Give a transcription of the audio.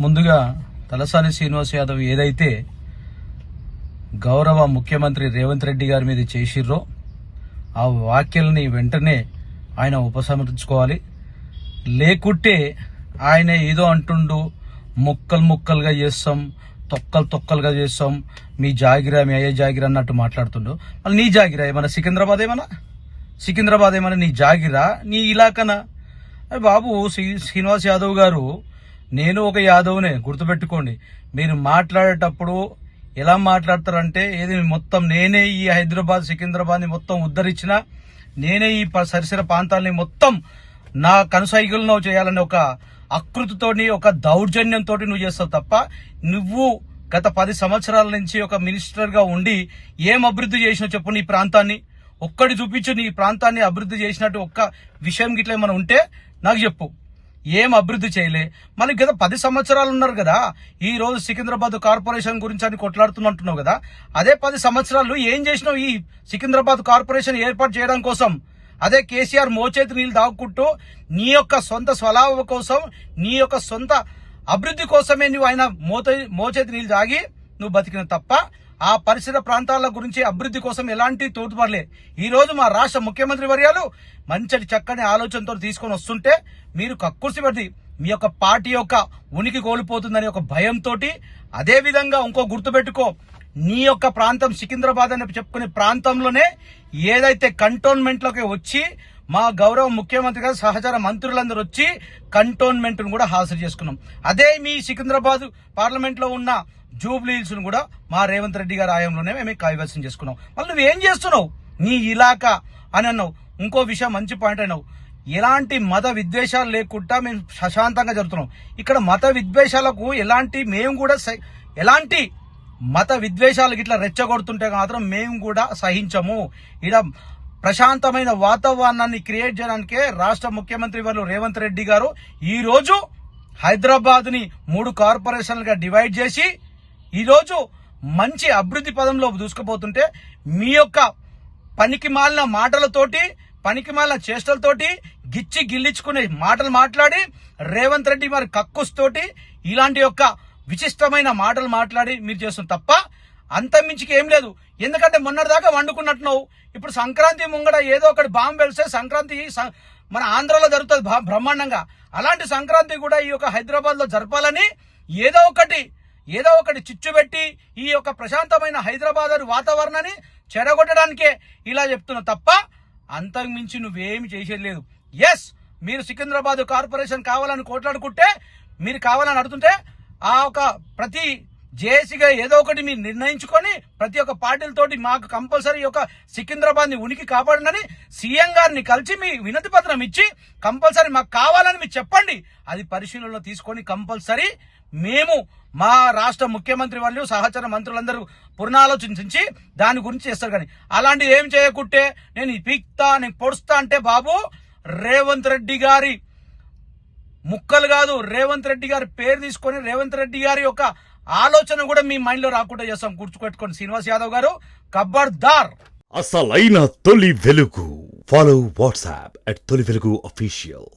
ముందుగా తలసాని శ్రీనివాస్ యాదవ్ ఏదైతే గౌరవ ముఖ్యమంత్రి రేవంత్ రెడ్డి గారి మీద చేసిర్రో ఆ వ్యాఖ్యల్ని వెంటనే ఆయన ఉపసంహరించుకోవాలి. లేకుంటే ఆయన ఏదో అంటుండు, ముక్కలుగా చేస్తాం, తొక్కలుగా చేస్తాం, మీ జాగిరా మీ అయ్యే జాగిరా అన్నట్టు మాట్లాడుతుండు. మళ్ళీ నీ జాగిరా ఏమన్నా సికింద్రాబాద్ ఏమన్నా నీ జాగిరా, నీ ఇలాకనా? బాబు శ్రీనివాస్ యాదవ్ గారు, నేను ఒక యాదవ్నే, గుర్తుపెట్టుకోండి. మీరు మాట్లాడేటప్పుడు ఎలా మాట్లాడతారంటే, ఏది మొత్తం నేనే ఈ హైదరాబాద్ సికింద్రాబాద్ని మొత్తం ఉద్ధరించిన, నేనే ఈ పరిసర ప్రాంతాలని మొత్తం నా కనుసైగులను చేయాలని ఒక ఆకృతితోని, ఒక దౌర్జన్యంతో నువ్వు చేస్తావు తప్ప, నువ్వు గత 10 సంవత్సరాల నుంచి ఒక మినిస్టర్ గా ఉండి ఏం అభివృద్ధి చేసినా చెప్పు. నీ ప్రాంతాన్ని ఒక్కటి చూపించు, నీ ప్రాంతాన్ని అభివృద్ధి చేసినట్టు ఒక్క విషయం గిట్ల ఏమైనా ఉంటే నాకు చెప్పు. ఏం అభివృద్ధి చేయలే. మళ్ళీ గత 10 సంవత్సరాలు ఉన్నారు కదా, ఈ రోజు సికింద్రాబాద్ కార్పొరేషన్ గురించి అని కొట్లాడుతున్నట్టున్నావు కదా, అదే 10 సంవత్సరాలు ఏం చేసినావు ఈ సికింద్రాబాద్ కార్పొరేషన్ ఏర్పాటు చేయడం కోసం? అదే కేసీఆర్ మోచేతి నీళ్ళు దాక్కుంటూ నీ యొక్క సొంత స్వలాభం కోసం, నీ యొక్క సొంత అభివృద్ధి కోసమే నువ్వు ఆయన మోచేతి నీళ్ళు తాగి నువ్వు బతికిన తప్ప ఆ పరిసర ప్రాంతాల గురించి అభివృద్ధి కోసం ఎలాంటి తోడ్పడలే. ఈ రోజు మా రాష్ట్ర ముఖ్యమంత్రి వర్యాలు మంచి చక్కని ఆలోచనతో తీసుకొని వస్తుంటే మీరు కక్కుర్సి పడి మీ యొక్క పార్టీ యొక్క ఉనికి కోల్పోతుందని ఒక భయంతో, అదే విధంగా ఇంకో గుర్తుపెట్టుకో, నీ యొక్క ప్రాంతం సికింద్రాబాద్ అని చెప్పుకునే ప్రాంతంలోనే ఏదైతే కంటోన్మెంట్ లోకి వచ్చి మా గౌరవ ముఖ్యమంత్రి గారు సహచార మంత్రులందరూ వచ్చి కంటోన్మెంట్ ను కూడా హాజరు చేసుకున్నాం. అదే మీ సికింద్రాబాద్ పార్లమెంట్ లో ఉన్న జూబ్లీహిల్స్ ను కూడా మా రేవంత్ రెడ్డి గారి ఆయంలోనే మేము కైవసం చేసుకున్నాం. మళ్ళీ నువ్వేం చేస్తున్నావు? నీ ఇలాకా అని అన్నావు. ఇంకో విషయం మంచి పాయింట్ అయినావు, ఎలాంటి మత విద్వేషాలు లేకుండా మేము ప్రశాంతంగా జరుగుతున్నాం. ఇక్కడ మత విద్వేషాలకు మేము కూడా ఎలాంటి మత విద్వేషాలకు ఇట్లా రెచ్చగొడుతుంటే మాత్రం మేము కూడా సహించము. ఇలా ప్రశాంతమైన వాతావరణాన్ని క్రియేట్ చేయడానికే రాష్ట్ర ముఖ్యమంత్రి వారు రేవంత్ రెడ్డి గారు ఈ రోజు హైదరాబాద్ ని 3 కార్పొరేషన్లుగా డివైడ్ చేసి ఈ రోజు మంచి అభివృద్ధి పదంలో దూసుకుపోతుంటే, మీ యొక్క పనికి మాలిన మాటలతోటి, పనికి మాలిన చేష్టలతోటి, గిచ్చి గిల్లించుకునే మాటలు మాట్లాడి రేవంత్ రెడ్డి వారి కక్కుస్తోటి ఇలాంటి యొక్క విశిష్టమైన మాటలు మాట్లాడి మీరు చేస్తున్న తప్ప అంతమించికి ఏం లేదు. ఎందుకంటే మొన్నటిదాకా వండుకున్నట్టున్నావు. ఇప్పుడు సంక్రాంతి ముంగడ ఏదో ఒకటి బాంబు వెళ్తే సంక్రాంతి మన ఆంధ్రలో జరుగుతుంది బ్రహ్మాండంగా. అలాంటి సంక్రాంతి కూడా ఈ యొక్క హైదరాబాద్ లో జరపాలని ఏదో ఒకటి చిచ్చు పెట్టి ఈ యొక్క ప్రశాంతమైన హైదరాబాద్ వాతావరణాన్ని చెడగొట్టడానికే ఇలా చెప్తున్నా తప్ప అంతకు మించి నువ్వేమి చేసేది లేదు. ఎస్, మీరు సికింద్రాబాద్ కార్పొరేషన్ కావాలని కోట్లాడుకుంటే, మీరు కావాలని అడుగుతుంటే ఆ ఒక ప్రతి జేఏసీగా ఏదో ఒకటి మీరు నిర్ణయించుకొని ప్రతి ఒక్క పార్టీలతోటి మాకు కంపల్సరీ ఒక సికింద్రాబాద్ ని ఉనికి కాపాడనని సీఎం గారిని కలిసి మీ వినతి పత్రం ఇచ్చి కంపల్సరీ మాకు కావాలని మీరు చెప్పండి. అది పరిశీలనలో తీసుకొని కంపల్సరీ మేము మా రాష్ట్ర ముఖ్యమంత్రి వాళ్ళు సహచర మంత్రులందరూ పునరాలోచించి దాని గురించి చేస్తారు. కానీ అలాంటివి ఏం చేయకుంటే నేను పీక్తా, నేను పొడుస్తా అంటే బాబు రేవంత్ రెడ్డి గారి ముక్కలు కాదు, రేవంత్ రెడ్డి గారి పేరు తీసుకొని రేవంత్ రెడ్డి గారి యొక్క ఆలోచన కూడా మీ మైండ్ లో రాకుండా చేస్తాం. గుర్తుపెట్టుకోండి శ్రీనివాస్ యాదవ్ గారు, ఖబర్దార్. అసలైన తొలి వెలుగు. ఫాలో వాట్సాప్ @తొలి వెలుగు అఫీషియల్.